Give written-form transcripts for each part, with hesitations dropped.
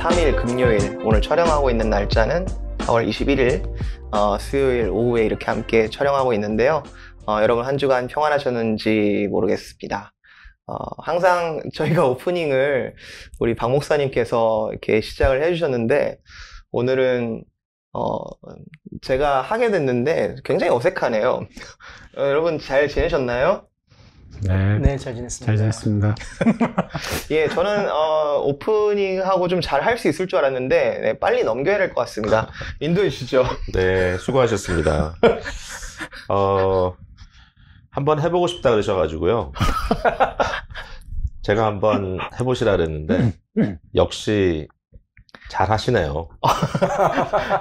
23일 금요일, 오늘 촬영하고 있는 날짜는 4월 21일 수요일 오후에 이렇게 함께 촬영하고 있는데요. 여러분 한 주간 평안하셨는지 모르겠습니다. 항상 저희가 오프닝을 우리 박 목사님께서 이렇게 시작을 해주셨는데, 오늘은 제가 하게 됐는데 굉장히 어색하네요. 여러분 잘 지내셨나요? 네, 잘 지냈습니다. 잘 지냈습니다. 예, 저는 오프닝하고 좀 잘 할 수 있을 줄 알았는데 네, 빨리 넘겨야 될 것 같습니다. 인도해 주시죠. 네, 수고하셨습니다. 한번 해보고 싶다 그러셔가지고요. 제가 한번 해보시라 그랬는데 역시 잘 하시네요.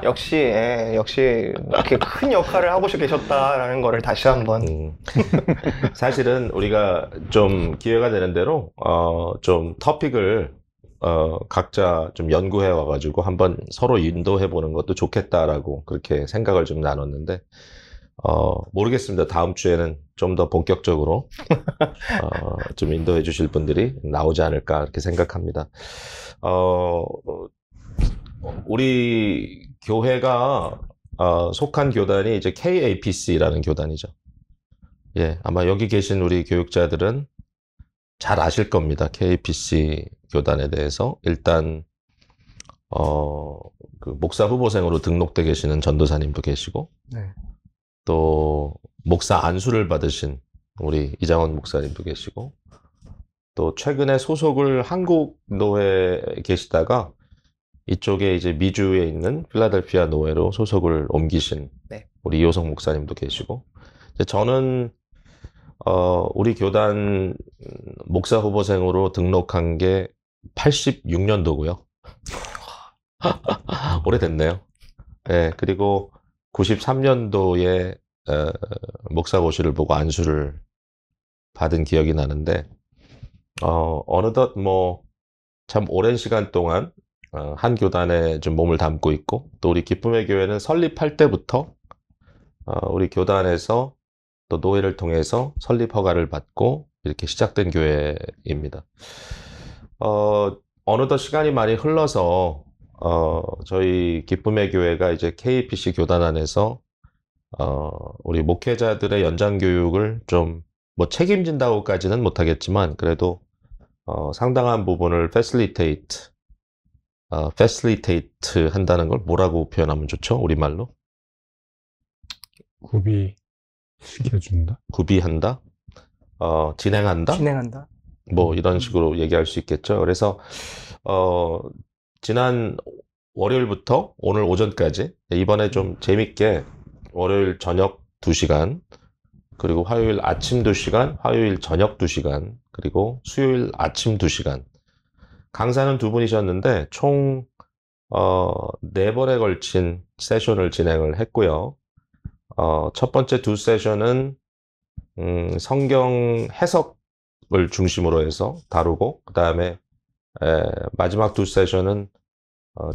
역시 이렇게 큰 역할을 하고 계셨다라는 거를 다시 한번. 사실은 우리가 좀 기회가 되는 대로 좀 토픽을 각자 좀 연구해 와가지고 한번 서로 인도해 보는 것도 좋겠다라고 그렇게 생각을 좀 나눴는데 모르겠습니다. 다음 주에는 좀 더 본격적으로 좀 인도해 주실 분들이 나오지 않을까 그렇게 생각합니다. 우리 교회가 속한 교단이 이제 KAPC라는 교단이죠. 예, 아마 여기 계신 우리 교육자들은 잘 아실 겁니다. KAPC 교단에 대해서. 일단 그 목사 후보생으로 등록돼 계시는 전도사님도 계시고, 네. 또 목사 안수를 받으신 우리 이장원 목사님도 계시고, 또 최근에 소속을 한국 노회에 계시다가 이쪽에 이제 미주에 있는 필라델피아 노회로 소속을 옮기신 네. 우리 이호성 목사님도 계시고, 저는 우리 교단 목사 후보생으로 등록한 게 86년도고요. 오래됐네요. 네, 그리고 93년도에 목사고시를 보고 안수를 받은 기억이 나는데, 어느덧 뭐 참 오랜 시간 동안 한 교단에 좀 몸을 담고 있고, 또 우리 기쁨의 교회는 설립할 때부터 우리 교단에서 또 노회를 통해서 설립 허가를 받고 이렇게 시작된 교회입니다. 어느덧 시간이 많이 흘러서 저희 기쁨의 교회가 이제 KPC 교단 안에서 우리 목회자들의 연장 교육을 좀 뭐 책임진다고까지는 못하겠지만 그래도 상당한 부분을 facilitate 한다는 걸 뭐라고 표현하면 좋죠? 우리말로? 구비시켜준다? 구비한다? 진행한다? 진행한다. 뭐 이런 식으로 얘기할 수 있겠죠. 그래서 지난 월요일부터 오늘 오전까지 이번에 좀 재밌게 월요일 저녁 2시간, 그리고 화요일 아침 2시간, 화요일 저녁 2시간, 그리고 수요일 아침 2시간 강사는 2분이셨는데 총 4번에 걸친 세션을 진행을 했고요. 첫 번째 2 세션은 성경 해석을 중심으로 해서 다루고, 그 다음에 마지막 2 세션은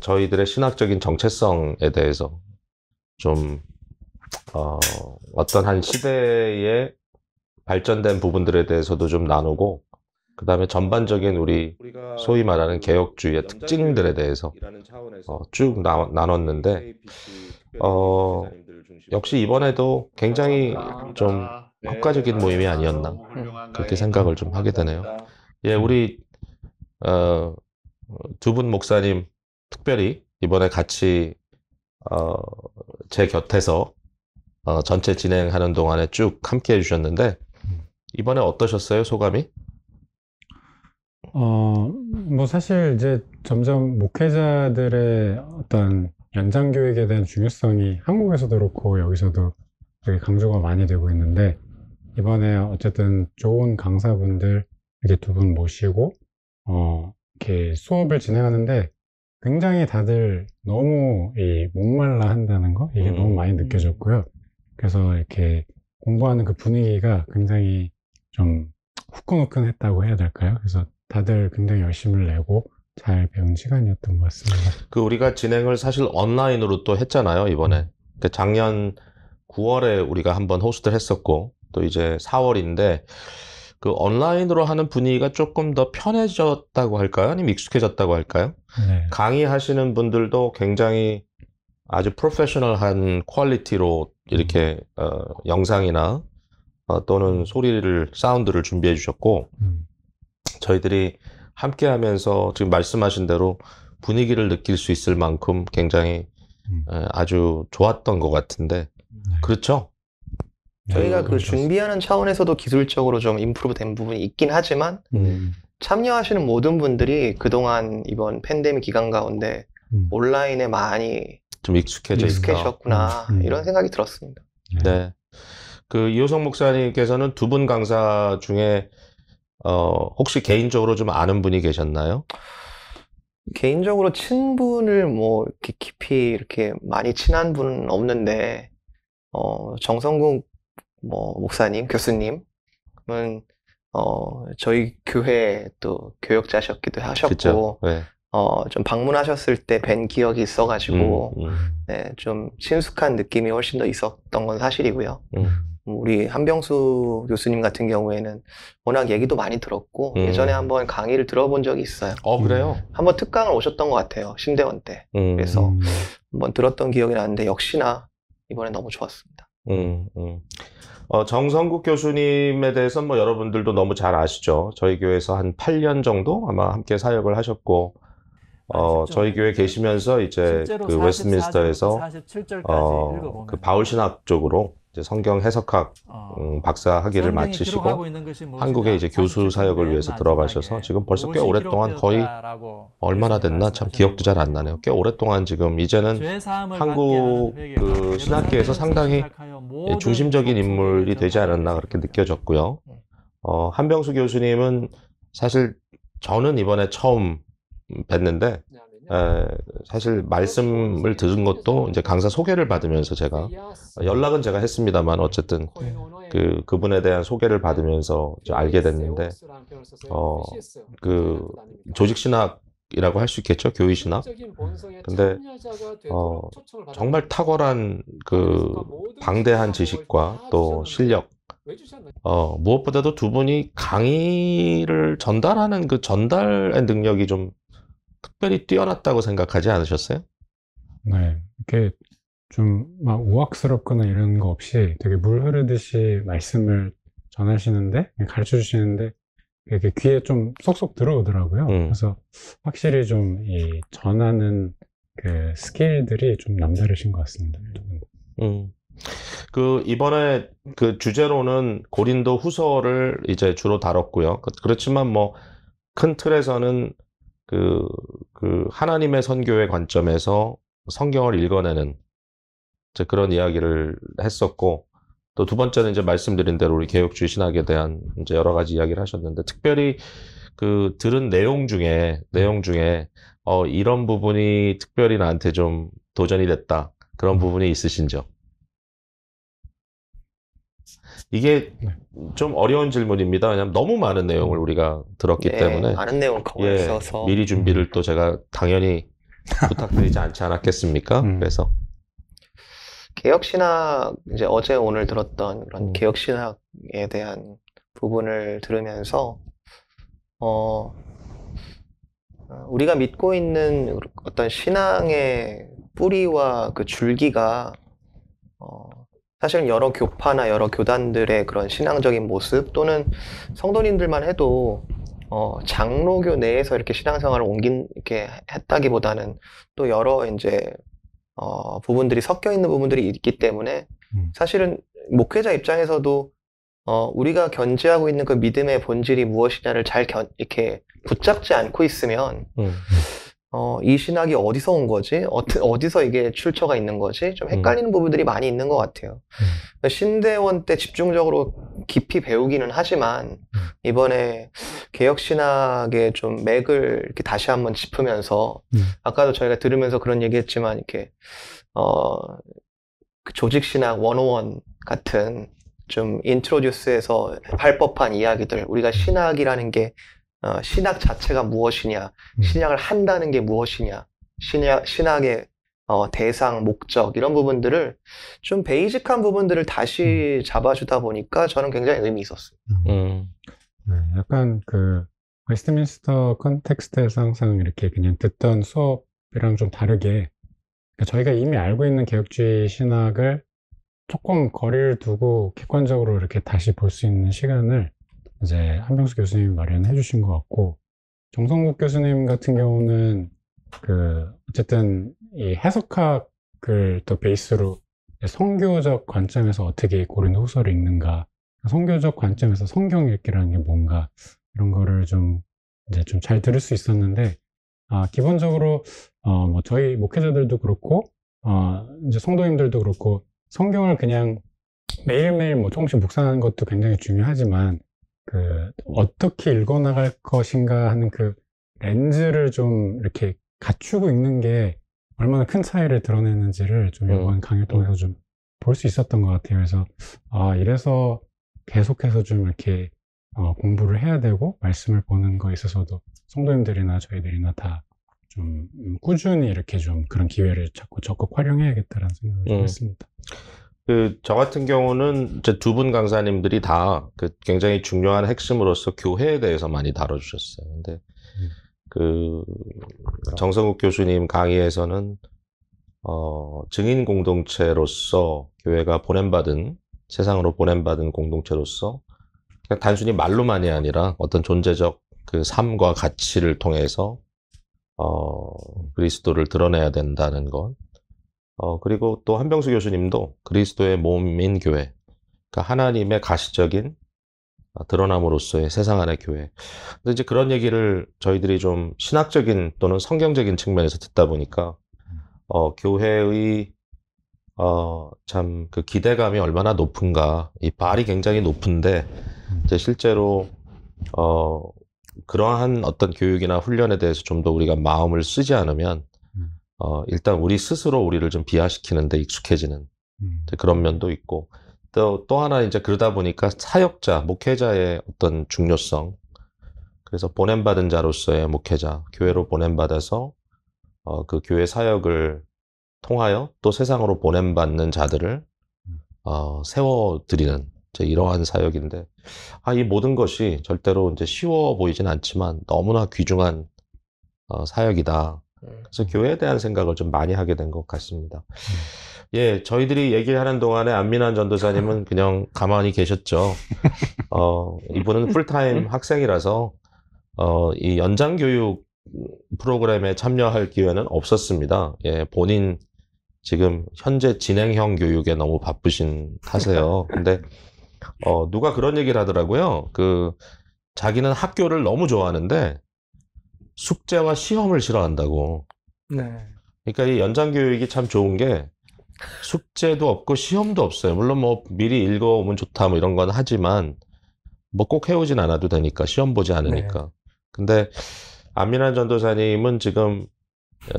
저희들의 신학적인 정체성에 대해서 좀 어떤 한 시대에 발전된 부분들에 대해서도 좀 나누고, 그 다음에 전반적인 우리 소위 말하는 개혁주의의 특징들에 대해서 쭉 나눴는데, 역시 이번에도 굉장히 좀 효과적인 모임이 아니었나 그렇게 생각을 좀 하게 되네요. 예, 우리 2분 목사님 특별히 이번에 같이 제 곁에서 전체 진행하는 동안에 쭉 함께 해주셨는데, 이번에 어떠셨어요, 소감이? 뭐 사실 이제 점점 목회자들의 어떤 연장 교육에 대한 중요성이 한국에서도 그렇고 여기서도 되게 강조가 많이 되고 있는데, 이번에 어쨌든 좋은 강사분들 이렇게 2분 모시고 이렇게 수업을 진행하는데 굉장히 다들 너무 목말라 한다는 거, 이게 너무 많이 느껴졌고요. 그래서 이렇게 공부하는 그 분위기가 굉장히 좀 후끈후끈했다고 해야 될까요? 그래서 다들 굉장히 열심을 내고 잘 배운 시간이었던 것 같습니다. 그 우리가 진행을 사실 온라인으로 또 했잖아요, 이번에. 그 작년 9월에 우리가 한번 호스트를 했었고, 또 이제 4월인데 그 온라인으로 하는 분위기가 조금 더 편해졌다고 할까요? 아니면 익숙해졌다고 할까요? 네. 강의하시는 분들도 굉장히 아주 프로페셔널한 퀄리티로 이렇게 영상이나 또는 소리를, 사운드를 준비해 주셨고, 저희들이 함께 하면서 지금 말씀하신 대로 분위기를 느낄 수 있을 만큼 굉장히 아주 좋았던 것 같은데, 그렇죠? 저희가 네, 그 준비하는 차원에서도 기술적으로 좀 임프루브 된 부분이 있긴 하지만 참여하시는 모든 분들이 그동안 이번 팬데믹 기간 가운데 온라인에 많이 좀 익숙해져 있다. 익숙해졌구나 이런 생각이 들었습니다. 네. 그 이호성 목사님께서는 두 분 강사 중에 혹시 개인적으로 좀 아는 분이 계셨나요? 개인적으로 친분을 뭐 이렇게 깊이 이렇게 많이 친한 분은 없는데 정성국 뭐 목사님, 교수님은 저희 교회 또 교역자셨기도 하셨고 그쵸? 네. 좀 방문하셨을 때 뵌 기억이 있어가지고 네, 좀 친숙한 느낌이 훨씬 더 있었던 건 사실이고요. 우리 한병수 교수님 같은 경우에는 워낙 얘기도 많이 들었고 예전에 한번 강의를 들어본 적이 있어요. 그래요? 한번 특강을 오셨던 것 같아요. 신대원 때. 그래서 한번 들었던 기억이 나는데 역시나 이번에 너무 좋았습니다. 정성국 교수님에 대해서 뭐 여러분들도 너무 잘 아시죠? 저희 교회에서 한 8년 정도 아마 함께 사역을 하셨고, 저희 교회 계시면서 이제 그 웨스트민스터에서 그 바울 신학 쪽으로 이제 성경 해석학 박사 학위를 마치시고 한국에 이제 교수 사역을 위해서 들어가셔서 지금 벌써 꽤 오랫동안 거의 얼마나 됐나 참 기억도 잘 안 나네요. 꽤 오랫동안 지금 이제는 한국 그 신학계에서 상당히 중심적인 인물이 되지 않았나 그렇게 느껴졌고요. 한병수 교수님은 사실 저는 이번에 처음 뵀는데 사실 말씀을 들은 것도 이제 강사 소개를 받으면서 제가 연락은 제가 했습니다만 어쨌든 그분에 대한 소개를 받으면서 이제 알게 됐는데 그 조직 신학이라고 할 수 있겠죠, 교회 신학. 근데 정말 탁월한 그 방대한 지식과 또 실력, 무엇보다도 두 분이 강의를 전달하는 그 전달의 능력이 좀 특별히 뛰어났다고 생각하지 않으셨어요? 네, 이렇게 좀 막 우악스럽거나 이런 거 없이 되게 물 흐르듯이 말씀을 전하시는데, 가르쳐 주시는데, 이렇게 귀에 좀 쏙쏙 들어오더라고요. 그래서 확실히 좀 이 전하는 그 스킬들이 좀 남다르신 것 같습니다. 그 이번에 그 주제로는 고린도 후서를 이제 주로 다뤘고요. 그렇지만 뭐 큰 틀에서는 그 하나님의 선교의 관점에서 성경을 읽어내는 이제 그런 이야기를 했었고, 또 두 번째는 이제 말씀드린 대로 우리 개혁주의 신학에 대한 이제 여러 가지 이야기를 하셨는데, 특별히 그 들은 내용 중에 이런 부분이 특별히 나한테 좀 도전이 됐다, 그런 부분이 있으신죠? 이게 좀 어려운 질문입니다. 왜냐하면 너무 많은 내용을 우리가 들었기 때문에 많은 내용을 커버했어서 미리 준비를 또 제가 당연히 부탁드리지 않지 않았겠습니까? 그래서 개혁신학, 이제 어제 오늘 들었던 그런 개혁신학에 대한 부분을 들으면서 우리가 믿고 있는 어떤 신앙의 뿌리와 그 줄기가 사실은 여러 교파나 여러 교단들의 그런 신앙적인 모습, 또는 성도님들만 해도 장로교 내에서 이렇게 신앙생활을 이렇게 했다기보다는 또 여러 이제 부분들이 섞여 있는 부분들이 있기 때문에 사실은 목회자 입장에서도 우리가 견지하고 있는 그 믿음의 본질이 무엇이냐를 잘 이렇게 붙잡지 않고 있으면 이 신학이 어디서 온 거지? 어디서 이게 출처가 있는 거지? 좀 헷갈리는 부분들이 많이 있는 것 같아요. 신대원 때 집중적으로 깊이 배우기는 하지만 이번에 개혁신학의 좀 맥을 이렇게 다시 한번 짚으면서 아까도 저희가 들으면서 그런 얘기했지만 이렇게 그 조직신학 101 같은 좀 인트로듀스에서 할 법한 이야기들, 우리가 신학이라는 게 신학 자체가 무엇이냐, 신학을 한다는 게 무엇이냐, 신학의 대상, 목적, 이런 부분들을 좀 베이직한 부분들을 다시 잡아주다 보니까 저는 굉장히 의미 있었어요. 네, 약간 그 웨스트민스터 컨텍스트에서 항상 이렇게 그냥 듣던 수업이랑 좀 다르게 그러니까 저희가 이미 알고 있는 개혁주의 신학을 조금 거리를 두고 객관적으로 이렇게 다시 볼 수 있는 시간을 이제 한병수 교수님이 마련해 주신 것 같고, 정성국 교수님 같은 경우는 그 어쨌든 이 해석학을 또 베이스로 성교적 관점에서 어떻게 고린도 후서를 읽는가, 성교적 관점에서 성경 읽기라는 게 뭔가 이런 거를 좀 이제 좀 잘 들을 수 있었는데, 기본적으로 뭐 저희 목회자들도 그렇고 이제 성도님들도 그렇고 성경을 그냥 매일매일 뭐 조금씩 묵상하는 것도 굉장히 중요하지만 그 어떻게 읽어나갈 것인가 하는 그 렌즈를 좀 이렇게 갖추고 읽는 게 얼마나 큰 차이를 드러내는지를 좀 이번 강의를 통해서 좀 볼 수 있었던 것 같아요. 그래서 이래서 계속해서 좀 이렇게 공부를 해야 되고 말씀을 보는 거에 있어서도 성도님들이나 저희들이나 다 좀 꾸준히 이렇게 좀 그런 기회를 자꾸 적극 활용해야겠다라는 생각을 좀 했습니다. 저 같은 경우는 이제 두 분 강사님들이 다 그 굉장히 중요한 핵심으로서 교회에 대해서 많이 다뤄주셨어요. 근데 정성욱 교수님 강의에서는 증인 공동체로서 교회가 세상으로 보냄받은 공동체로서 그냥 단순히 말로만이 아니라 어떤 존재적 그 삶과 가치를 통해서 그리스도를 드러내야 된다는 것. 그리고 또 한병수 교수님도 그리스도의 몸인 교회, 그러니까 하나님의 가시적인 드러남으로서의 세상 안의 교회. 근데 이제 그런 얘기를 저희들이 좀 신학적인 또는 성경적인 측면에서 듣다 보니까 교회의 참 그 기대감이 얼마나 높은가. 이 발이 굉장히 높은데 이제 실제로 그러한 어떤 교육이나 훈련에 대해서 좀 더 우리가 마음을 쓰지 않으면 일단 우리 스스로 우리를 좀 비하시키는 데 익숙해지는 그런 면도 있고, 또 하나 이제 그러다 보니까 사역자, 목회자의 어떤 중요성, 그래서 보냄받은 자로서의 목회자, 교회로 보냄받아서 그 교회 사역을 통하여 또 세상으로 보냄받는 자들을 세워드리는 이러한 사역인데, 이 모든 것이 절대로 이제 쉬워 보이진 않지만 너무나 귀중한 사역이다. 그래서 교회에 대한 생각을 좀 많이 하게 된 것 같습니다. 예, 저희들이 얘기하는 동안에 안민환 전도사님은 그냥 가만히 계셨죠. 이분은 풀타임 학생이라서 이 연장교육 프로그램에 참여할 기회는 없었습니다. 예, 본인 지금 현재 진행형 교육에 너무 바쁘신 탓이에요. 근데 누가 그런 얘기를 하더라고요. 자기는 학교를 너무 좋아하는데 숙제와 시험을 싫어한다고. 네. 그러니까 이 연장교육이 참 좋은 게 숙제도 없고 시험도 없어요. 물론 뭐 미리 읽어오면 좋다 뭐 이런 건 하지만 뭐 꼭 해오진 않아도 되니까, 시험 보지 않으니까. 네. 근데 안민환 전도사님은 지금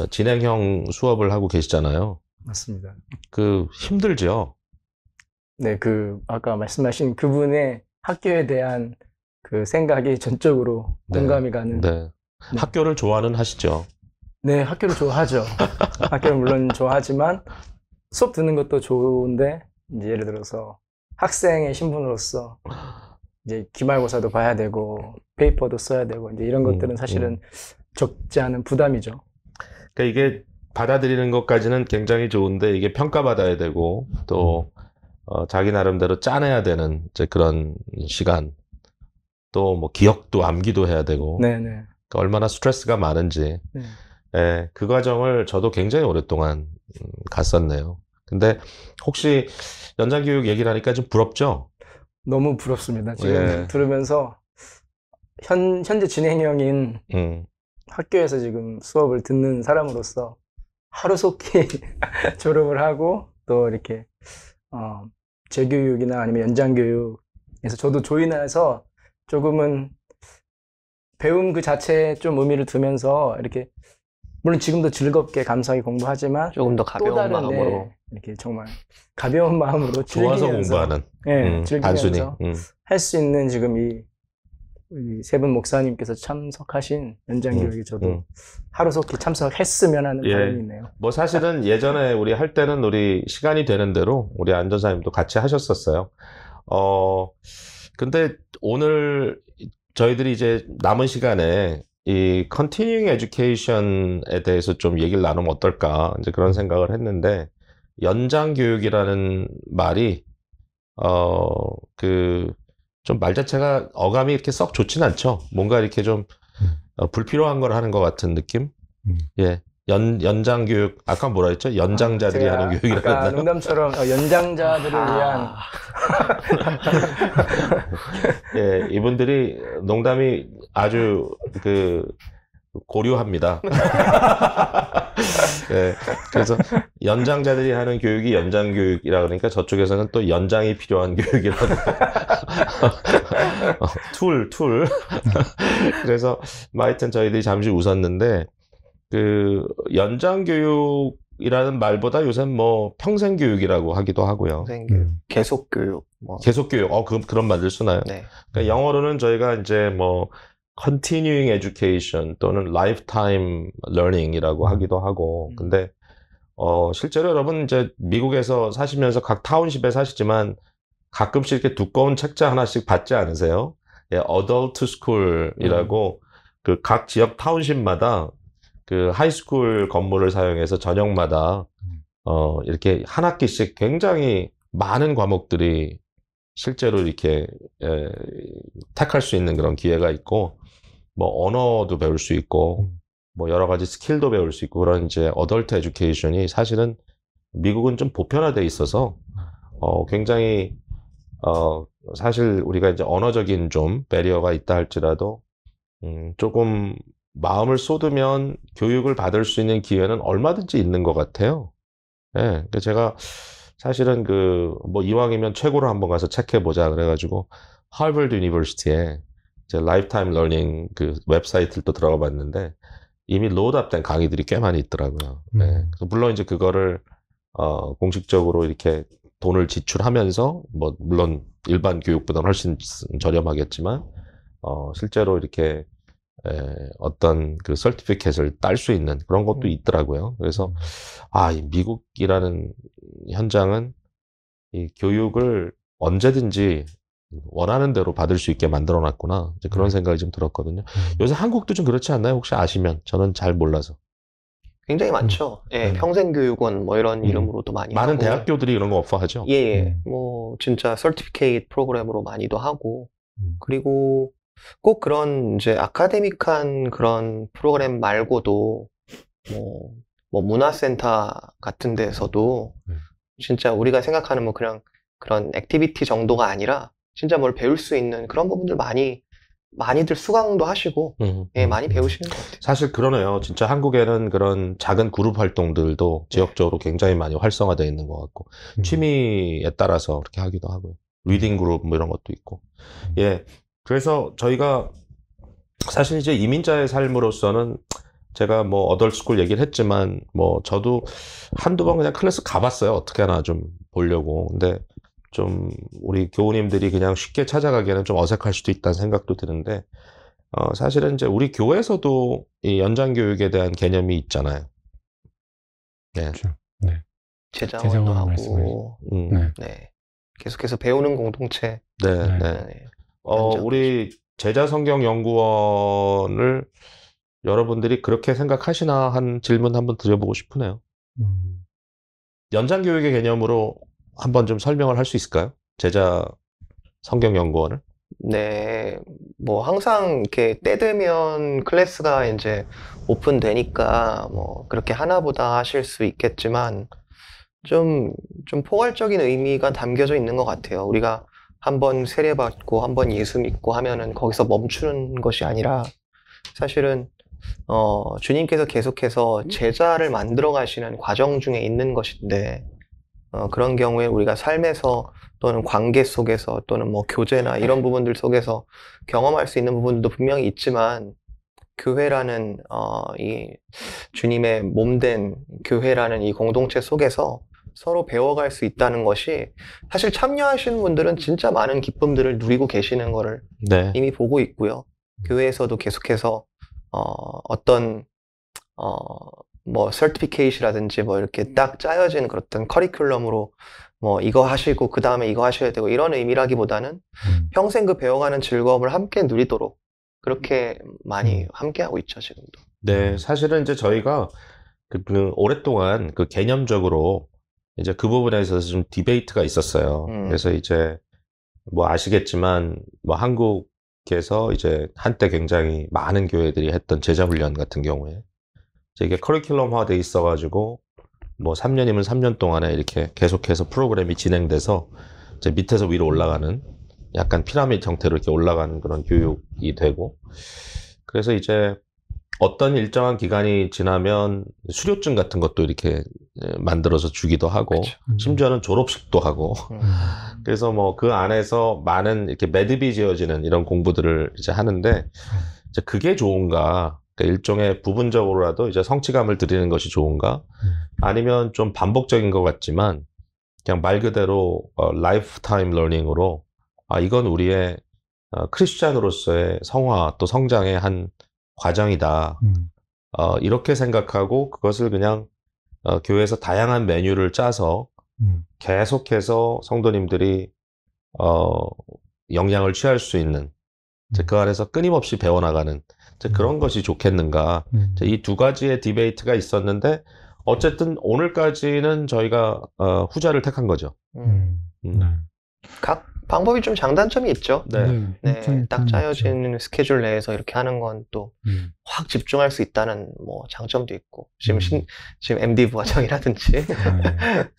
진행형 수업을 하고 계시잖아요. 맞습니다. 힘들죠? 네, 아까 말씀하신 그분의 학교에 대한 그 생각이 전적으로 공감이 가는. 네. 학교를 좋아는 하시죠? 네, 학교를 좋아하죠. 학교를 물론 좋아하지만 수업 듣는 것도 좋은데, 이제 예를 들어서 학생의 신분으로서 이제 기말고사도 봐야 되고 페이퍼도 써야 되고 이제 이런 것들은 사실은 적지 않은 부담이죠. 그러니까 이게 받아들이는 것까지는 굉장히 좋은데 이게 평가받아야 되고 또 자기 나름대로 짜내야 되는 이제 그런 시간, 또 뭐 기억도 암기도 해야 되고. 네네. 그러니까 얼마나 스트레스가 많은지. 네. 예, 그 과정을 저도 굉장히 오랫동안 갔었네요. 근데 혹시 연장교육 얘기를 하니까 좀 부럽죠? 너무 부럽습니다. 지금 예. 들으면서 현재 진행형인 학교에서 지금 수업을 듣는 사람으로서 하루속히 졸업을 하고 또 이렇게 재교육이나 아니면 연장교육에서 저도 조인해서 조금은 배움 그 자체에 좀 의미를 두면서 이렇게, 물론 지금도 즐겁게 감사하게 공부하지만 조금 더 또 가벼운 다른 마음으로. 이렇게 정말 가벼운 마음으로 좋아서 즐기면서, 공부하는. 네, 단순히. 즐기면서 할 수 있는 지금 이 세 분 목사님께서 참석하신 연장교육에 저도 하루속히 참석했으면 하는 바람이 있네요. 뭐 사실은 예전에 우리 할 때는 우리 시간이 되는 대로 우리 안 전사님도 같이 하셨었어요. 근데 오늘 저희들이 이제 남은 시간에 이 continuing education에 대해서 좀 얘기를 나누면 어떨까 이제 그런 생각을 했는데 연장 교육이라는 말이 좀 말 자체가 어감이 이렇게 썩 좋진 않죠. 뭔가 이렇게 좀 불필요한 걸 하는 것 같은 느낌. 예. 연장 교육, 아까 뭐라 했죠? 연장자들이 하는 교육이라고 아까 했나요? 농담처럼 연장자들을 위한 예, 이분들이 농담이 아주 고려합니다. 예, 그래서 연장자들이 하는 교육이 연장 교육이라 그러니까 저쪽에서는 또 연장이 필요한 교육이라고. 툴. 그래서 하여튼 저희들이 잠시 웃었는데 연장 교육이라는 말보다 요새 뭐 평생 교육이라고 하기도 하고요. 계속 교육. 뭐. 계속 교육. 그런 말들 쓰나요? 네. 그러니까 영어로는 저희가 이제 뭐 continuing education 또는 lifetime learning이라고 하기도 하고. 근데 실제로 여러분 이제 미국에서 사시면서 각 타운십에 사시지만 가끔씩 이렇게 두꺼운 책자 하나씩 받지 않으세요? 예, adult school이라고 각 지역 타운십마다 하이스쿨 건물을 사용해서 저녁마다 이렇게 한 학기씩 굉장히 많은 과목들이 실제로 이렇게 택할 수 있는 그런 기회가 있고 뭐 언어도 배울 수 있고 뭐 여러 가지 스킬도 배울 수 있고 그런 이제 어덜트 에듀케이션이 사실은 미국은 좀 보편화돼 있어서 굉장히 사실 우리가 이제 언어적인 좀 배리어가 있다 할지라도 조금 마음을 쏟으면 교육을 받을 수 있는 기회는 얼마든지 있는 것 같아요. 예, 제가 사실은 뭐 이왕이면 최고로 한번 가서 체크해보자 그래가지고 하버드 유니버시티에 이제 라이프타임 러닝 웹사이트를 또 들어가 봤는데 이미 로드업된 강의들이 꽤 많이 있더라고요. 네. 그래서 물론 이제 그거를 공식적으로 이렇게 돈을 지출하면서 뭐 물론 일반 교육보다는 훨씬 저렴하겠지만 실제로 이렇게 어떤 서티피켓을 딸 수 있는 그런 것도 있더라고요. 그래서 이 미국이라는 현장은 이 교육을 언제든지 원하는 대로 받을 수 있게 만들어 놨구나. 이제 그런 생각이 좀 들었거든요. 요새 한국도 좀 그렇지 않나요? 혹시 아시면? 저는 잘 몰라서. 굉장히 많죠. 예, 평생교육원 뭐 이런 이름으로도 많이 많은 하고. 대학교들이 이런 거 오퍼하죠? 예. 뭐 진짜 서티피케이트 프로그램으로 많이도 하고 그리고 꼭 그런 이제 아카데믹한 그런 프로그램 말고도 뭐 문화센터 같은 데서도 진짜 우리가 생각하는 뭐 그냥 그런 액티비티 정도가 아니라 진짜 뭘 배울 수 있는 그런 부분들 많이들 수강도 하시고 예, 많이 배우시는 것 같아요. 사실 그러네요. 진짜 한국에는 그런 작은 그룹 활동들도 지역적으로 굉장히 많이 활성화되어 있는 것 같고 취미에 따라서 그렇게 하기도 하고요. 리딩 그룹 뭐 이런 것도 있고. 예. 그래서 저희가 사실 이제 이민자의 삶으로서는 제가 뭐 어덜트스쿨 얘기를 했지만 뭐 저도 한두 번 그냥 클래스 가봤어요. 어떻게 하나 좀 보려고. 근데 좀 우리 교우님들이 그냥 쉽게 찾아가기에는 좀 어색할 수도 있다는 생각도 드는데 사실은 이제 우리 교회에서도 이 연장 교육에 대한 개념이 있잖아요. 네. 그렇죠. 네. 제자원도 하고 네. 계속해서 배우는 공동체. 네. 우리 제자 성경 연구원을 여러분들이 그렇게 생각하시나 한 질문 한번 드려보고 싶으네요. 연장 교육의 개념으로 한번 좀 설명을 할 수 있을까요? 제자 성경 연구원을? 네, 뭐 항상 이렇게 때 되면 클래스가 이제 오픈되니까 뭐 그렇게 하나보다 하실 수 있겠지만 좀 포괄적인 의미가 담겨져 있는 것 같아요. 우리가 한번 세례받고 한번 예수 믿고 하면은 거기서 멈추는 것이 아니라 사실은 주님께서 계속해서 제자를 만들어 가시는 과정 중에 있는 것인데 그런 경우에 우리가 삶에서 또는 관계 속에서 또는 뭐 교제나 이런 부분들 속에서 경험할 수 있는 부분들도 분명히 있지만 교회라는 이 주님의 몸된 교회라는 이 공동체 속에서 서로 배워갈 수 있다는 것이 사실 참여하시는 분들은 진짜 많은 기쁨들을 누리고 계시는 거를 이미 보고 있고요. 교회에서도 계속해서 어떤 뭐 서티피케이트라든지 뭐 이렇게 딱 짜여진 그런 커리큘럼으로 뭐 이거 하시고 그 다음에 이거 하셔야 되고 이런 의미라기보다는 평생 그 배워가는 즐거움을 함께 누리도록 그렇게 많이 함께 하고 있죠, 지금도. 네, 사실은 이제 저희가 오랫동안 그 개념적으로 이제 그 부분에 있어서 좀 디베이트가 있었어요. 그래서 이제 뭐 아시겠지만 뭐 한국에서 이제 한때 굉장히 많은 교회들이 했던 제자훈련 같은 경우에 이게 커리큘럼화 돼 있어가지고 뭐 3년이면 3년 동안에 이렇게 계속해서 프로그램이 진행돼서 이제 밑에서 위로 올라가는 약간 피라미드 형태로 이렇게 올라가는 그런 교육이 되고, 그래서 이제 어떤 일정한 기간이 지나면 수료증 같은 것도 이렇게 만들어서 주기도 하고, 그쵸. 심지어는 졸업식도 하고, 그래서 뭐 그 안에서 많은 이렇게 매듭이 지어지는 이런 공부들을 이제 하는데, 이제 그게 좋은가? 그러니까 일종의 부분적으로라도 이제 성취감을 드리는 것이 좋은가? 아니면 좀 반복적인 것 같지만, 그냥 말 그대로 라이프타임 러닝으로, 아, 이건 우리의 크리스찬으로서의 성화 또 성장의 한 과정이다. 이렇게 생각하고 그것을 그냥 교회에서 다양한 메뉴를 짜서 계속해서 성도님들이 영향을 취할 수 있는 이제 그 안에서 끊임없이 배워나가는 이제 그런 것이 좋겠는가. 이 두 가지의 디베이트가 있었는데 어쨌든 오늘까지는 저희가 후자를 택한 거죠. 네. 각 방법이 좀 장단점이 있죠. 네. 네, 딱 짜여진 스케줄 내에서 이렇게 하는 건 또 확 집중할 수 있다는 뭐 장점도 있고, 지금 MD 부과정이라든지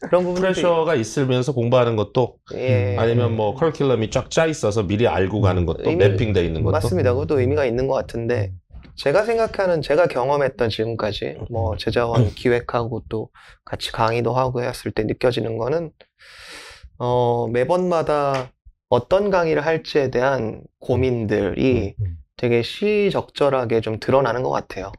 그런 부분들이 프레셔가 있으면서 공부하는 것도, 예, 아니면 뭐 커리큘럼이 쫙 짜 있어서 미리 알고 가는 것도, 매핑돼 있는 것도. 맞습니다. 그것도 의미가 있는 것 같은데, 제가 생각하는, 제가 경험했던 지금까지 뭐 제자원 기획하고 또 같이 강의도 하고 했을 때 느껴지는 거는 매번마다 어떤 강의를 할지에 대한 고민들이 되게 시적절하게 좀 드러나는 것 같아요.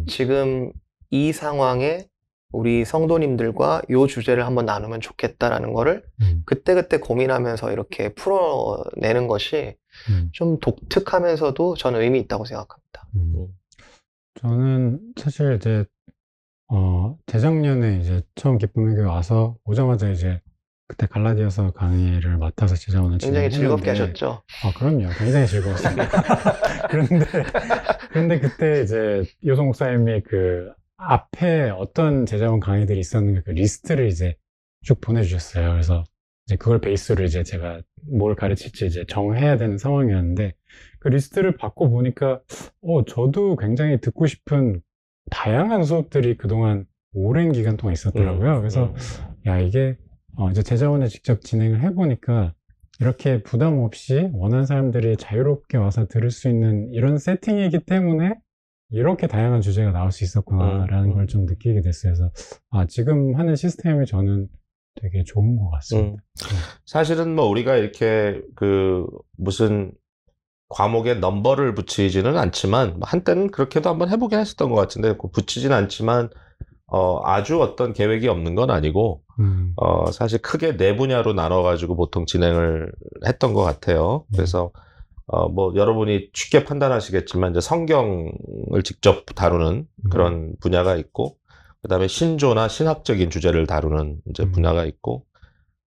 지금 이 상황에 우리 성도님들과 이 주제를 한번 나누면 좋겠다라는 거를 그때그때 고민하면서 이렇게 풀어내는 것이 좀 독특하면서도 저는 의미 있다고 생각합니다. 저는 사실 이제 재작년에 이제 처음 기쁨의 교회 와서 오자마자 이제 그때 갈라디아서 강의를 맡아서 제자원을 굉장히 즐겁게 진행했는데, 하셨죠? 그럼요. 굉장히 즐거웠습니다. 그런데 그때 이제 요성 목사님이 그 앞에 어떤 제자원 강의들이 있었는가 그 리스트를 이제 쭉 보내주셨어요. 그래서 이제 그걸 베이스로 이제 제가 뭘 가르칠지 이제 정해야 되는 상황이었는데, 그 리스트를 받고 보니까 저도 굉장히 듣고 싶은 다양한 수업들이 그동안 오랜 기간 동안 있었더라고요. 그래서 야, 이게 이제 제자원에 직접 진행을 해보니까 이렇게 부담 없이 원하는 사람들이 자유롭게 와서 들을 수 있는 이런 세팅이기 때문에 이렇게 다양한 주제가 나올 수 있었구나라는 걸 좀 느끼게 됐어요. 그래서 지금 하는 시스템이 저는 되게 좋은 것 같습니다. 사실은 뭐 우리가 이렇게 무슨 과목에 넘버를 붙이지는 않지만, 한때는 그렇게도 한번 해보긴 했었던 것 같은데, 붙이진 않지만 아주 어떤 계획이 없는 건 아니고, 사실 크게 네 분야로 나눠가지고 보통 진행을 했던 것 같아요. 그래서, 뭐, 여러분이 쉽게 판단하시겠지만, 이제 성경을 직접 다루는 그런 분야가 있고, 그 다음에 신조나 신학적인 주제를 다루는 이제 분야가 있고,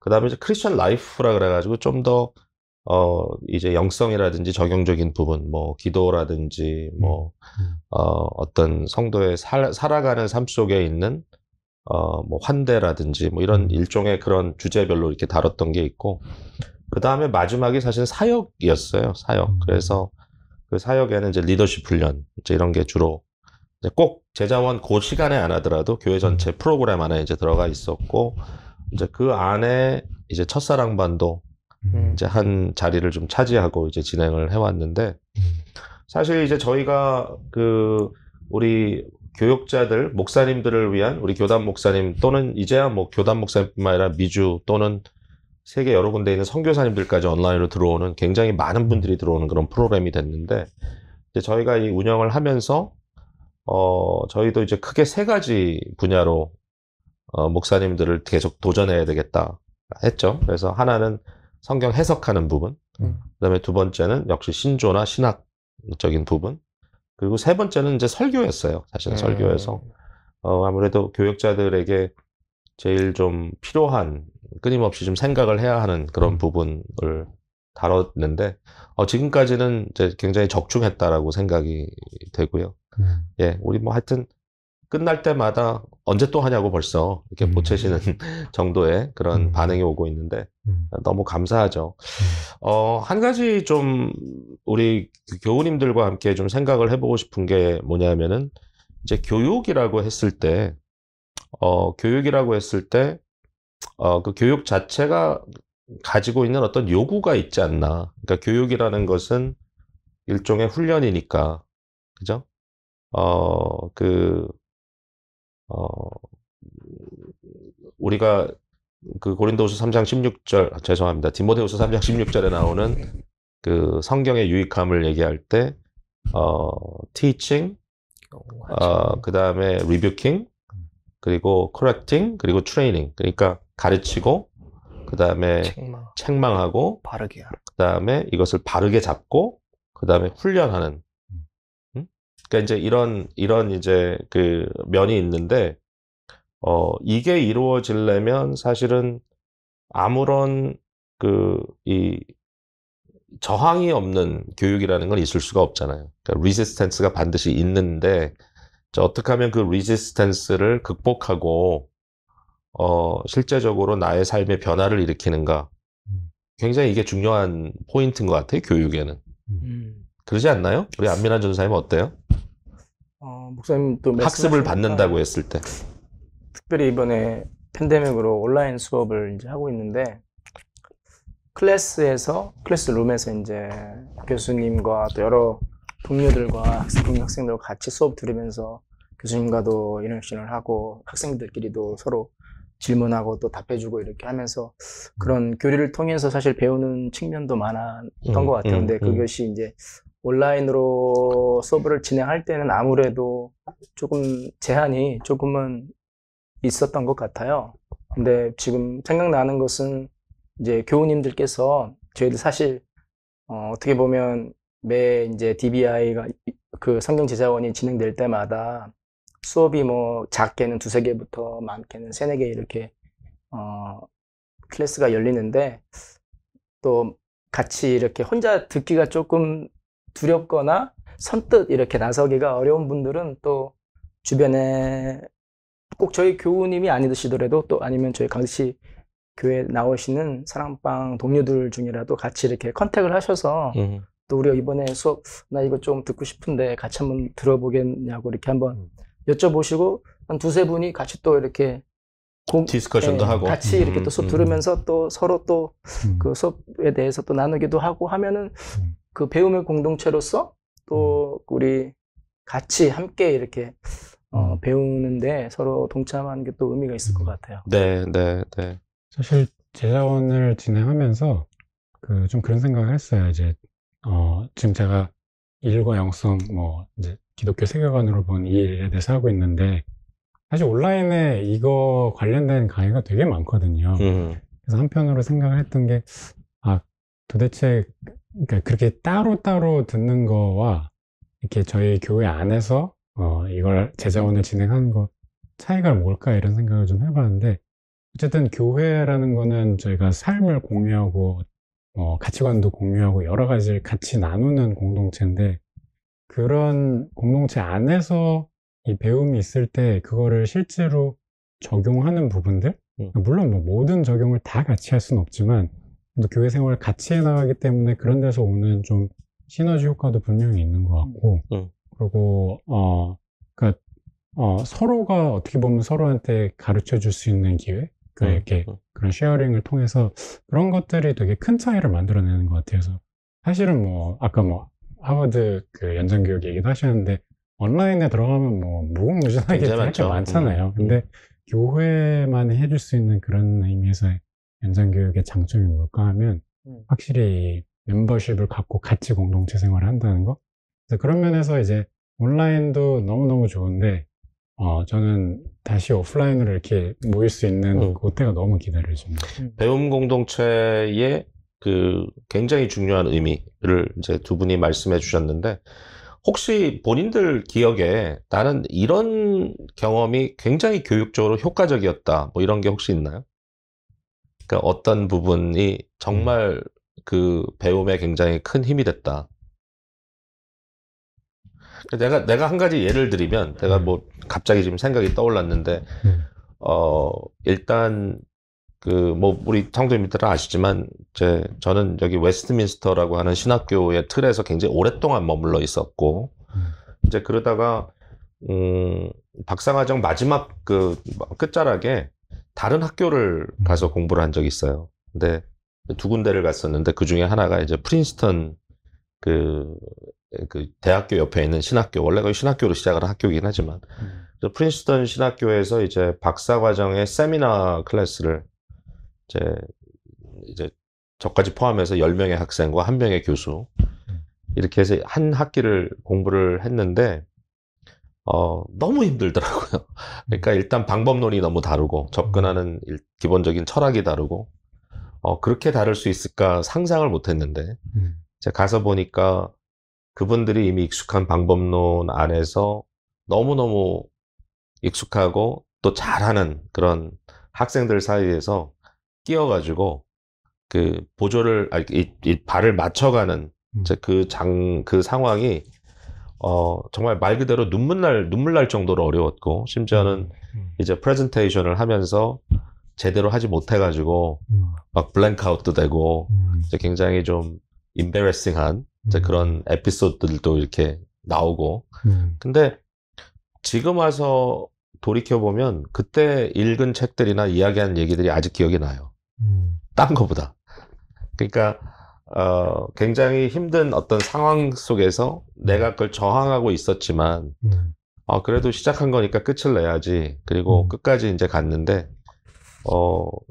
그 다음에 이제 크리스천 라이프라 그래가지고 좀 더, 이제 영성이라든지 적용적인 부분, 뭐, 기도라든지, 뭐, 어떤 성도의 살아가는 삶 속에 있는, 뭐, 환대라든지, 뭐, 이런 일종의 그런 주제별로 이렇게 다뤘던 게 있고, 그 다음에 마지막이 사실 사역이었어요, 사역. 그래서 그 사역에는 이제 리더십 훈련, 이제 이런 게 주로, 이제 꼭 제자원 그 시간에 안 하더라도 교회 전체 프로그램 안에 이제 들어가 있었고, 이제 그 안에 이제 첫사랑반도 이제 한 자리를 좀 차지하고 이제 진행을 해왔는데, 사실 이제 저희가 우리 교육자들, 목사님들을 위한 우리 교단 목사님 또는 이제야 뭐 교단 목사님뿐만 아니라 미주 또는 세계 여러 군데 있는 선교사님들까지 온라인으로 들어오는 굉장히 많은 분들이 들어오는 그런 프로그램이 됐는데, 이제 저희가 이 운영을 하면서 저희도 이제 크게 세 가지 분야로 목사님들을 계속 도전해야 되겠다 했죠. 그래서 하나는 성경 해석하는 부분, 그다음에 두 번째는 역시 신조나 신학적인 부분, 그리고 세 번째는 이제 설교였어요. 사실은 설교에서 아무래도 교육자들에게 제일 좀 필요한 끊임없이 좀 생각을 해야 하는 그런 부분을 다뤘는데, 지금까지는 이제 굉장히 적중했다라고 생각이 되고요. 예, 우리 뭐 하여튼 끝날 때마다 언제 또 하냐고 벌써 이렇게 보채시는 정도의 그런 반응이 오고 있는데 너무 감사하죠. 한 가지 좀 우리 교우님들과 함께 좀 생각을 해보고 싶은 게 뭐냐면은 이제 교육이라고 했을 때, 그 교육 자체가 가지고 있는 어떤 요구가 있지 않나. 그러니까 교육이라는 것은 일종의 훈련이니까, 그죠? 우리가 그 고린도후서 3장 16절, 죄송합니다. 디모데후서 3장 16절에 나오는 그 성경의 유익함을 얘기할 때, teaching, 그 다음에 rebuking, 그리고 correcting, 그리고 training. 그러니까 가르치고, 그 다음에 책망하고, 바르게 하라. 그 다음에 이것을 바르게 잡고, 그 다음에 훈련하는. 그러니까 이제 이런 이제 그 면이 있는데, 이게 이루어지려면 사실은 아무런 이 저항이 없는 교육이라는 건 있을 수가 없잖아요. 그러니까 레지스턴스가 반드시 있는데, 어떻게 하면 그 레지스턴스를 극복하고 실제적으로 나의 삶의 변화를 일으키는가. 굉장히 이게 중요한 포인트인 것 같아요, 교육에는. 그러지 않나요? 우리 안민환 전사님은 어때요? 목사님 또 학습을 받는다고 했을 때. 특별히 이번에 팬데믹으로 온라인 수업을 이제 하고 있는데, 클래스룸에서 이제 교수님과 또 여러 동료들과 학생들과 같이 수업 들으면서 교수님과도 인터랙션을 하고 학생들끼리도 서로 질문하고 또 답해주고 이렇게 하면서 그런 교류를 통해서 사실 배우는 측면도 많았던 것 같아요. 근데 그것이 이제 온라인으로 수업을 진행할 때는 아무래도 조금 제한이 조금은 있었던 것 같아요. 근데 지금 생각나는 것은 이제 교우님들께서 저희들 사실 어떻게 보면 매 이제 DBI가 그 성경 제자원이 진행될 때마다 수업이 뭐 작게는 2-3개부터 많게는 3-4개 이렇게 클래스가 열리는데, 또 같이 이렇게 혼자 듣기가 조금 두렵거나 선뜻 이렇게 나서기가 어려운 분들은 또 주변에 꼭 저희 교우님이 아니시더라도 또 아니면 저희 강시 교회 나오시는 사랑방 동료들 중이라도 같이 이렇게 컨택을 하셔서 또 우리가 이번에 수업 나 이거 좀 듣고 싶은데 같이 한번 들어보겠냐고 이렇게 한번 여쭤보시고 한 2-3분이 같이 또 이렇게 디스커션도 하고 같이 이렇게 또 수업 들으면서 또 서로 또 그 수업에 대해서 또 나누기도 하고 하면은 그 배움의 공동체로서 또 우리 같이 함께 이렇게 배우는데 서로 동참하는 게 또 의미가 있을 것 같아요. 네. 사실 제자원을 진행하면서 좀 그런 생각을 했어요. 이제 지금 제가 일과 영성 이제 기독교 세계관으로 본 이 일에 대해서 하고 있는데, 사실 온라인에 이거 관련된 강의가 되게 많거든요. 그래서 한편으로 생각을 했던 게, 도대체 그러니까 그렇게 따로따로 듣는 거와 이렇게 저희 교회 안에서 이걸 제자원을 진행하는 거 차이가 뭘까 이런 생각을 좀 해봤는데, 어쨌든 교회라는 거는 저희가 삶을 공유하고 가치관도 공유하고 여러 가지를 같이 나누는 공동체인데, 그런 공동체 안에서 이 배움이 있을 때 그거를 실제로 적용하는 부분들, 물론 뭐 모든 적용을 다 같이 할 수는 없지만 또 교회 생활을 같이 해나가기 때문에 그런 데서 오는 좀 시너지 효과도 분명히 있는 것 같고, 그리고 그러니까 서로가 어떻게 보면 서로한테 가르쳐 줄 수 있는 기회, 이렇게 그런 쉐어링을 통해서 그런 것들이 되게 큰 차이를 만들어내는 것 같아서, 사실은 아까 하버드 그 연장교육 얘기도 하셨는데 온라인에 들어가면 무궁무진하게 할 게 많잖아요. 근데 교회만이 해줄 수 있는 그런 의미에서의 연장교육의 장점이 뭘까 하면 확실히 멤버십을 갖고 같이 공동체 생활을 한다는 거. 그래서 그런 면에서 이제 온라인도 너무너무 좋은데 저는 다시 오프라인으로 이렇게 모일 수 있는 그때가 너무 기다려집니다. 배움 공동체의 그 굉장히 중요한 의미를 이제 두 분이 말씀해 주셨는데, 혹시 본인들 기억에 나는 이런 경험이 굉장히 교육적으로 효과적이었다, 이런 게 혹시 있나요? 그러니까 어떤 부분이 정말 그 배움에 굉장히 큰 힘이 됐다. 내가 한 가지 예를 들면, 내가 뭐 갑자기 지금 생각이 떠올랐는데, 일단 뭐 우리 창도님들은 아시지만 저는 여기 웨스트민스터라고 하는 신학교의 틀에서 굉장히 오랫동안 머물러 있었고, 이제 그러다가 박사과정 마지막 그 끝자락에 다른 학교를 가서 공부를 한 적이 있어요. 근데 두 군데를 갔었는데 그 중에 하나가 이제 프린스턴 그 대학교 옆에 있는 신학교, 원래 거기 신학교로 시작을 한 학교이긴 하지만, 프린스턴 신학교에서 이제 박사과정의 세미나 클래스를 이제 저까지 포함해서 10명의 학생과 1명의 교수, 이렇게 해서 한 학기를 공부를 했는데, 너무 힘들더라고요. 그러니까 일단 방법론이 너무 다르고, 접근하는 기본적인 철학이 다르고, 그렇게 다를 수 있을까 상상을 못 했는데, 제가 가서 보니까 그분들이 이미 익숙한 방법론 안에서 너무너무 익숙하고 또 잘하는 그런 학생들 사이에서 끼어가지고 그 보조를, 이 발을 맞춰가는 그 상황이 정말 말 그대로 눈물 날 정도로 어려웠고, 심지어는 이제 프레젠테이션을 하면서 제대로 하지 못해가지고 막 블랭크아웃도 되고 이제 굉장히 좀 embarrassing한 이제 그런 에피소드들도 이렇게 나오고. 근데 지금 와서 돌이켜보면 그때 읽은 책들이나 이야기한 얘기들이 아직 기억이 나요. 딴 거보다. 그러니까 굉장히 힘든 어떤 상황 속에서 내가 그걸 저항하고 있었지만 그래도 시작한 거니까 끝을 내야지. 그리고 끝까지 이제 갔는데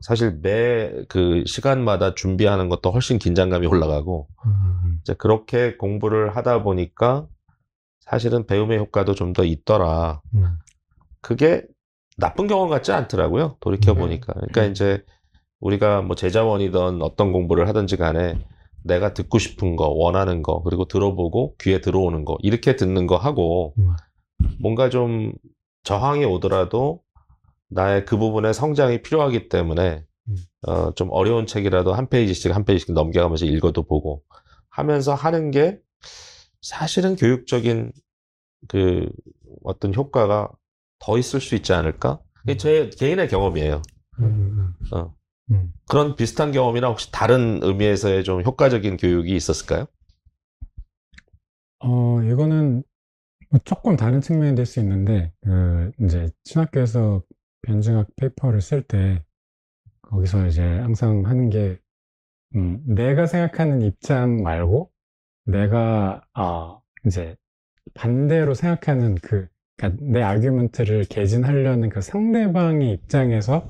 사실 매 그 시간마다 준비하는 것도 훨씬 긴장감이 올라가고, 이제 그렇게 공부를 하다 보니까 사실은 배움의 효과도 좀 더 있더라. 그게 나쁜 경험 같지 않더라고요, 돌이켜보니까. 그러니까 이제 우리가 뭐 제자원이든 어떤 공부를 하든지 간에 내가 듣고 싶은 거, 원하는 거, 그리고 들어보고 귀에 들어오는 거, 이렇게 듣는 거 하고, 뭔가 좀 저항이 오더라도 나의 그 부분의 성장이 필요하기 때문에 좀 어려운 책이라도 한 페이지씩 넘겨가면서 읽어도 보고 하면서 하는 게 사실은 교육적인 그 어떤 효과가 더 있을 수 있지 않을까? 이게 제 개인의 경험이에요. 그런 비슷한 경험이나 혹시 다른 의미에서의 좀 효과적인 교육이 있었을까요? 이거는 뭐 조금 다른 측면이 될 수 있는데, 이제 신학교에서 변증학 페이퍼를 쓸 때 거기서 이제 항상 하는 게 내가 생각하는 입장 말고 내가 이제 반대로 생각하는 그러니까 내 아규먼트를 개진하려는 그 상대방의 입장에서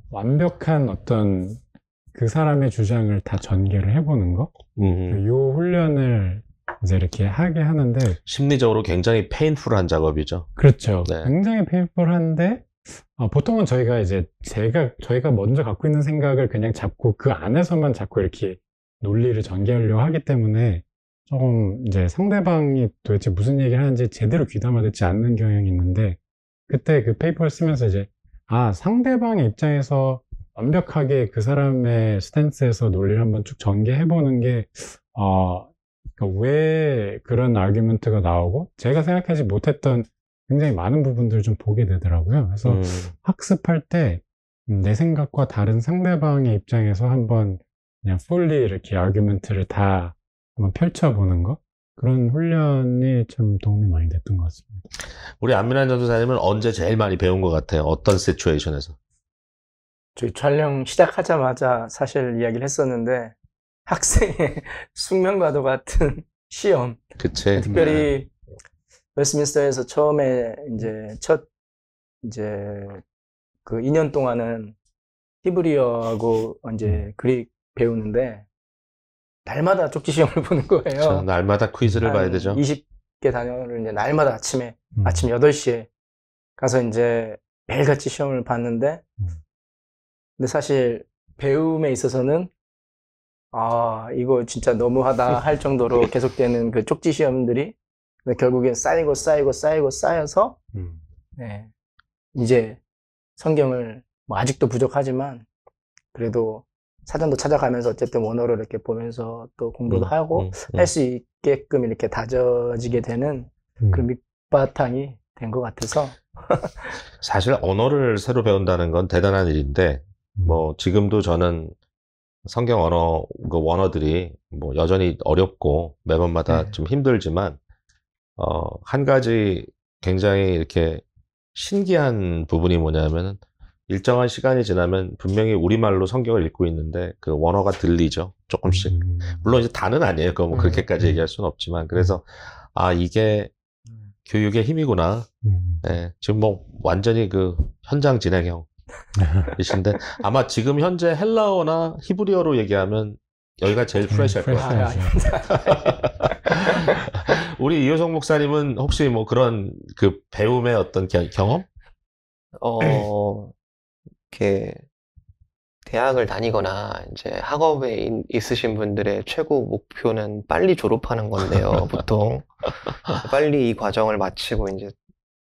완벽한 어떤 그 사람의 주장을 다 전개를 해보는 거, 요 훈련을 이제 이렇게 하게 하는데, 심리적으로 굉장히 페인풀한 작업이죠. 그렇죠. 네. 굉장히 페인풀한데 보통은 저희가 먼저 갖고 있는 생각을 그냥 잡고 그 안에서만 자꾸 이렇게 논리를 전개하려고 하기 때문에 조금 이제 상대방이 도대체 무슨 얘기를 하는지 제대로 귀담아 듣지 않는 경향이 있는데, 그때 그 페이퍼를 쓰면서 이제 상대방의 입장에서 완벽하게 그 사람의 스탠스에서 논리를 한번 쭉 전개해보는 게 그러니까 왜 그런 아규먼트가 나오고 제가 생각하지 못했던 굉장히 많은 부분들을 좀 보게 되더라고요. 그래서 학습할 때 내 생각과 다른 상대방의 입장에서 한번 그냥 fully 이렇게 아규먼트를 다 한번 펼쳐보는 거, 그런 훈련이 참 도움이 많이 됐던 것 같습니다. 우리 안민환 전도사님은 언제 제일 많이 배운 것 같아요? 어떤 시츄에이션에서? 저희 촬영 시작하자마자 사실 이야기를 했었는데, 학생의 숙명과도 같은 시험. 그치. 특별히 웨스트민스터에서 처음에 그 2년 동안은 히브리어하고 이제 그릭 배우는데 날마다 쪽지 시험을 보는 거예요. 그렇죠. 날마다 퀴즈를 봐야 되죠. 20개 단어를 이제 날마다 아침 8시에 가서 이제 매일같이 시험을 봤는데, 근데 사실 배움에 있어서는 이거 진짜 너무하다 할 정도로 계속되는 그 쪽지 시험들이 결국엔 쌓여서 네, 이제 성경을 뭐 아직도 부족하지만 그래도 사전도 찾아가면서 어쨌든 원어를 이렇게 보면서 또 공부도 하고 할 수 있게끔 이렇게 다져지게 되는 그런 밑바탕이 된 것 같아서 사실 언어를 새로 배운다는 건 대단한 일인데, 뭐, 지금도 저는 성경 언어, 그 원어들이 뭐 여전히 어렵고 매번마다 네. 좀 힘들지만, 한 가지 굉장히 이렇게 신기한 부분이 뭐냐면은 일정한 시간이 지나면 분명히 우리말로 성경을 읽고 있는데 그 원어가 들리죠. 조금씩. 물론 이제 다는 아니에요. 그거 뭐 그렇게까지 얘기할 수는 없지만. 그래서, 아, 이게 교육의 힘이구나. 예, 지금 뭐 완전히 그 현장 진행형 이신데 아마 지금 현재 헬라어나 히브리어로 얘기하면 여기가 제일 프레시할 것 같아요. 우리 이효성 목사님은 혹시 뭐 그런 그 배움의 어떤 경험? 이렇게 대학을 다니거나 이제 학업에 있으신 분들의 최고 목표는 빨리 졸업하는 건데요, 보통. 빨리 이 과정을 마치고 이제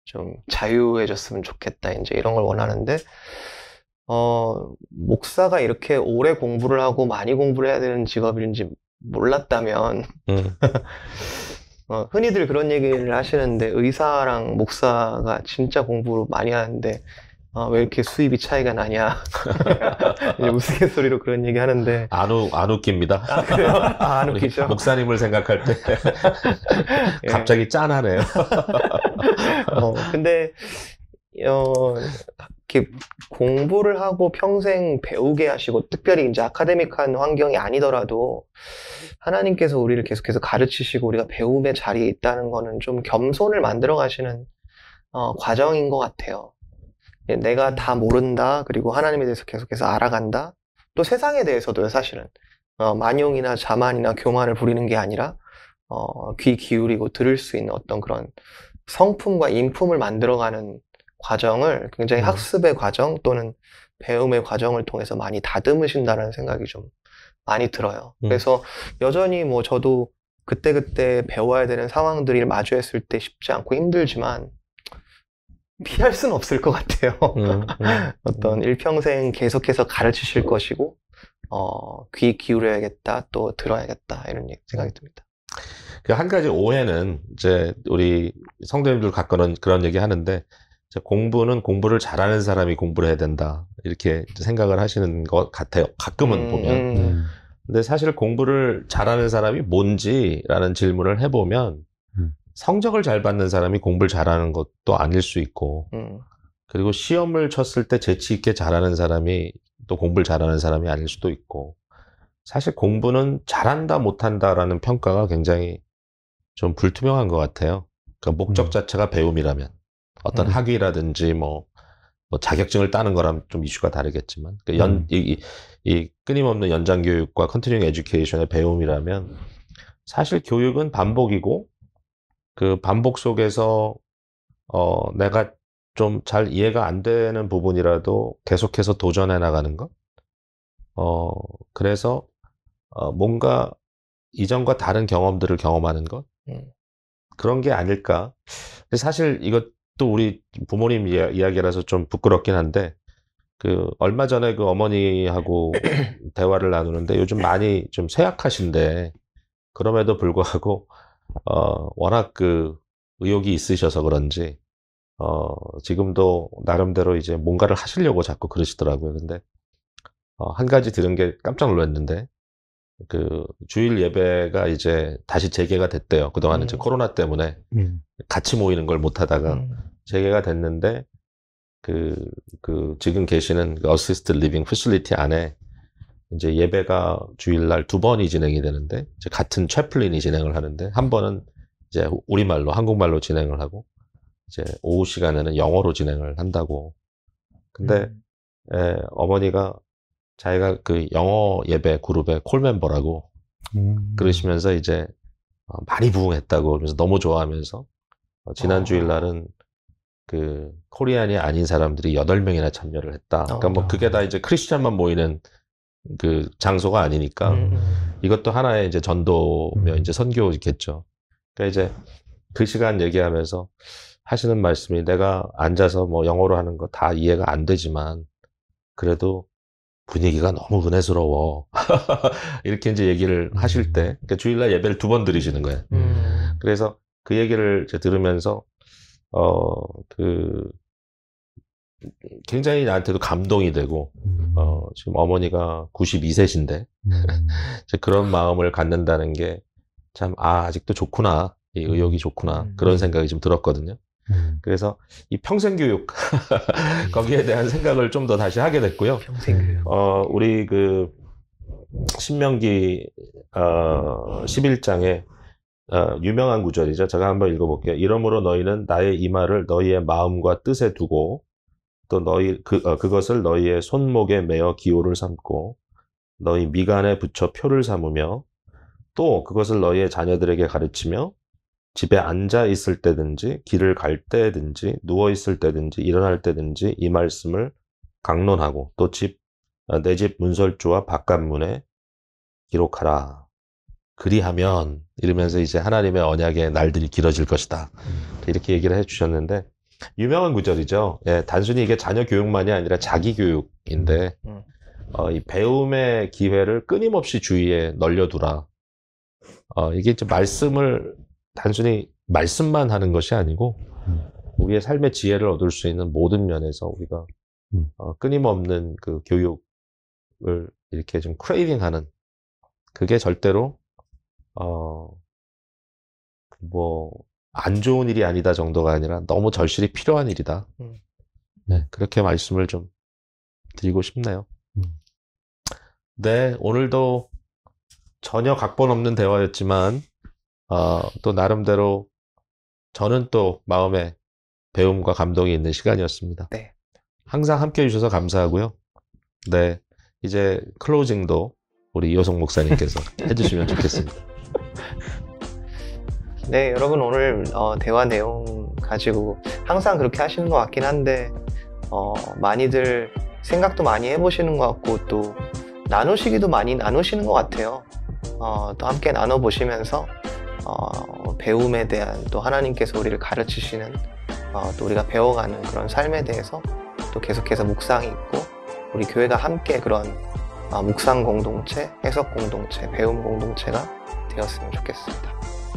좀 자유해졌으면 좋겠다, 이제 이런 걸 원하는데, 목사가 이렇게 오래 공부를 하고 많이 공부를 해야 되는 직업인지 몰랐다면, 흔히들 그런 얘기를 하시는데, 의사랑 목사가 진짜 공부를 많이 하는데, 왜 이렇게 수입이 차이가 나냐. 이제 우스갯소리로 그런 얘기 하는데. 안 웃깁니다. 아, 그래요? 안 웃기죠? 목사님을 생각할 때. 갑자기 짠하네요. 근데, 이렇게 공부를 하고 평생 배우게 하시고, 특별히 이제 아카데믹한 환경이 아니더라도, 하나님께서 우리를 계속해서 가르치시고, 우리가 배움의 자리에 있다는 거는 좀 겸손을 만들어 가시는, 과정인 것 같아요. 내가 다 모른다. 그리고 하나님에 대해서 계속해서 알아간다. 또 세상에 대해서도요, 사실은. 만용이나 자만이나 교만을 부리는 게 아니라, 귀 기울이고 들을 수 있는 어떤 그런 성품과 인품을 만들어가는 과정을 굉장히 학습의 과정 또는 배움의 과정을 통해서 많이 다듬으신다는 생각이 좀 많이 들어요. 그래서 여전히 뭐 저도 그때그때 배워야 되는 상황들이 마주했을 때 쉽지 않고 힘들지만, 피할 수는 없을 것 같아요. 어떤 일평생 계속해서 가르치실 것이고, 귀 기울여야겠다, 또 들어야겠다, 이런 생각이 듭니다. 그 한 가지 오해는 이제 우리 성도님들 가끔은 그런 얘기 하는데, 공부는 공부를 잘하는 사람이 공부를 해야 된다. 이렇게 생각을 하시는 것 같아요. 가끔은 보면. 근데 사실 공부를 잘하는 사람이 뭔지라는 질문을 해보면, 성적을 잘 받는 사람이 공부를 잘하는 것도 아닐 수 있고, 그리고 시험을 쳤을 때 재치 있게 잘하는 사람이 또 공부를 잘하는 사람이 아닐 수도 있고, 사실 공부는 잘한다 못한다라는 평가가 굉장히 좀 불투명한 것 같아요. 그러니까 목적 자체가 배움이라면 어떤 학위라든지 뭐 자격증을 따는 거라면 좀 이슈가 다르겠지만, 그러니까 이 끊임없는 연장 교육과 컨티뉴잉 에듀케이션의 배움이라면 사실 교육은 반복이고, 그 반복 속에서 내가 좀 잘 이해가 안 되는 부분이라도 계속해서 도전해 나가는 것. 그래서 뭔가 이전과 다른 경험들을 경험하는 것. 그런 게 아닐까. 근데 사실 이것도 우리 부모님 이야기라서 좀 부끄럽긴 한데, 그 얼마 전에 그 어머니하고 대화를 나누는데 요즘 많이 좀 쇠약하신데, 그럼에도 불구하고 워낙 그 의욕이 있으셔서 그런지, 지금도 나름대로 이제 뭔가를 하시려고 자꾸 그러시더라고요. 근데, 한 가지 들은 게 깜짝 놀랐는데, 그 주일 예배가 이제 다시 재개가 됐대요. 그동안은 이제 코로나 때문에 같이 모이는 걸 못 하다가 재개가 됐는데, 그 지금 계시는 그 어시스티드 리빙 패실리티 안에 이제 예배가 주일날 2번이 진행이 되는데, 이제 같은 채플린이 진행을 하는데, 한 번은 이제 우리말로, 한국말로 진행을 하고, 이제 오후 시간에는 영어로 진행을 한다고. 근데, 어머니가 자기가 그 영어 예배 그룹의 콜 멤버라고 그러시면서 이제 많이 부응했다고, 그러면서 너무 좋아하면서, 지난 주일날은 그 코리안이 아닌 사람들이 8명이나 참여를 했다. 그러니까 뭐 그게 다 이제 크리스찬만 모이는 그 장소가 아니니까 이것도 하나의 이제 전도며 이제 선교겠죠. 그러니까 이제 그 시간 얘기하면서 하시는 말씀이, 내가 앉아서 뭐 영어로 하는 거 다 이해가 안 되지만 그래도 분위기가 너무 은혜스러워. 이렇게 이제 얘기를 하실 때, 그러니까 주일날 예배를 2번 드리시는 거예요. 그래서 그 얘기를 이제 들으면서, 굉장히 나한테도 감동이 되고, 지금 어머니가 92세신데, 그런 마음을 갖는다는 게 참, 아직도 좋구나. 이 의욕이 좋구나. 그런 생각이 좀 들었거든요. 그래서 이 평생교육, 거기에 대한 생각을 좀 더 다시 하게 됐고요. 평생교육. 우리 신명기, 11장에, 유명한 구절이죠. 제가 한번 읽어볼게요. 이러므로 너희는 나의 이 말을 너희의 마음과 뜻에 두고, 또 그것을 너희의 손목에 매어 기호를 삼고, 너희 미간에 붙여 표를 삼으며, 또 그것을 너희의 자녀들에게 가르치며, 집에 앉아 있을 때든지, 길을 갈 때든지, 누워 있을 때든지, 일어날 때든지 이 말씀을 강론하고, 또 내 집 문설주와 바깥문에 기록하라. 그리하면, 이러면서 이제 하나님의 언약의 날들이 길어질 것이다. 이렇게 얘기를 해주셨는데, 유명한 구절이죠. 예, 단순히 이게 자녀 교육만이 아니라 자기 교육인데, 이 배움의 기회를 끊임없이 주위에 널려두라. 이게 이제 단순히 말씀만 하는 것이 아니고, 우리의 삶의 지혜를 얻을 수 있는 모든 면에서 우리가 끊임없는 그 교육을 이렇게 좀 크레이빙하는, 그게 절대로 안 좋은 일이 아니다 정도가 아니라 너무 절실히 필요한 일이다. 네, 그렇게 말씀을 좀 드리고 싶네요. 네, 오늘도 전혀 각본 없는 대화였지만, 또 나름대로 저는 또 마음에 배움과 감동이 있는 시간이었습니다. 네. 항상 함께 해주셔서 감사하고요. 네, 이제 클로징도 우리 이호성 목사님께서 해주시면 좋겠습니다. 네, 여러분 오늘 대화 내용 가지고 항상 그렇게 하시는 것 같긴 한데 많이들 생각도 많이 해보시는 것 같고 또 나누시기도 많이 나누시는 것 같아요. 또 함께 나눠보시면서 배움에 대한 또 하나님께서 우리를 가르치시는 또 우리가 배워가는 그런 삶에 대해서 또 계속해서 묵상이 있고 우리 교회가 함께 그런 묵상 공동체, 해석 공동체, 배움 공동체가 되었으면 좋겠습니다.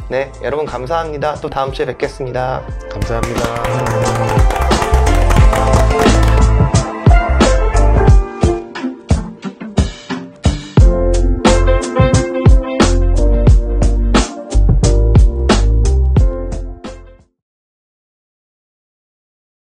네, 여러분 감사합니다. 또 다음 주에 뵙겠습니다. 감사합니다.